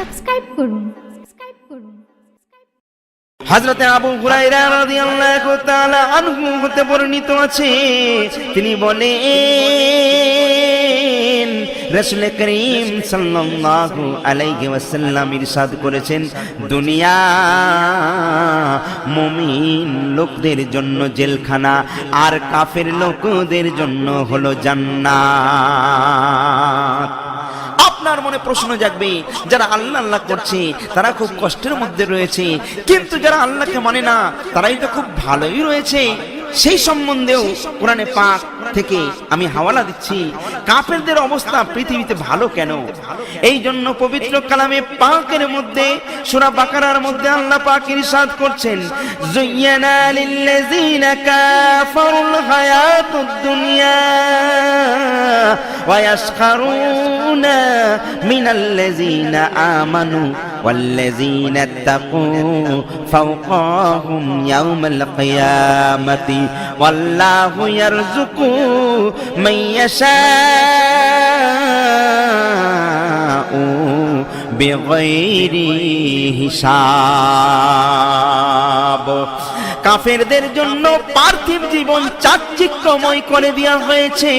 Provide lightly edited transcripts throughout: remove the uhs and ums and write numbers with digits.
Subscribe করুন। হযরতে আবু হুরায়রা রাদিয়াল্লাহু তাআলা আনহু হতে বর্ণিত আছে, তিনি বলেন রাসূল করিম সাল্লাল্লাহু আলাইহি ওয়াসাল্লাম ইরশাদ করেছেন, দুনিয়া মুমিন লোকদের জন্য জেলখানা আর কাফের লোকদের জন্য হলো জান্নাত। আপনার মনে প্রশ্ন জাগবে, যারা আল্লাহ আল্লাহ করছে তারা খুব কষ্টের মধ্যে রয়েছে, কিন্তু যারা আল্লাহকে মানে না তারাই তো খুব ভালোই রয়েছে। সেই সম্বন্ধেও কোরআনে পাক থেকে আমি হাওয়ালা দিচ্ছি, কাফেরদের অবস্থা পৃথিবীতে ভালো কেন। এই জন্য পবিত্র কালামে পাকের মধ্যে সূরা বাকারার মধ্যে আল্লাহ পাক ইরশাদ করছেন, যুয়্যানা লিল্লাযিনা কাফারুল হায়াতুদ দুনিয়া ওয়া ইয়াসখারুনা মিনাল্লাযিনা আমানু ওয়াল্লাযিনা তাকু ফাওকাহুম ইয়াওমাল কিয়ামাতি ওয়াল্লাহু ইয়ারযুকু মান ইয়াশাউ বিগাইরি হিসাব। কাফেরদের জন্য পার্থিব জীবন চাকচিক্যময় করে দেওয়া হয়েছে,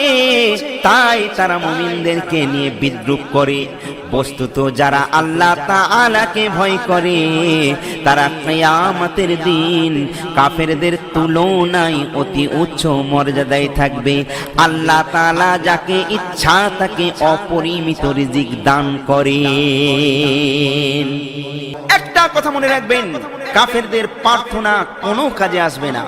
তাই তারা মুমিনদেরকে নিয়ে বিদ্রূপ করে। বস্তুত যারা আল্লাহ তাআলাকে ভয় করে তারা কিয়ামতের দিন কাফেরদের তুলনায় অতি উচ্চ মর্যাদায় থাকবে। আল্লাহ তাআলা যাকে ইচ্ছা তাকে অপরিমিত রিজিক দান করেন। একটা কথা মনে রাখবেন, কাফেরদের প্রার্থনা কোনো কাজে আসবে না।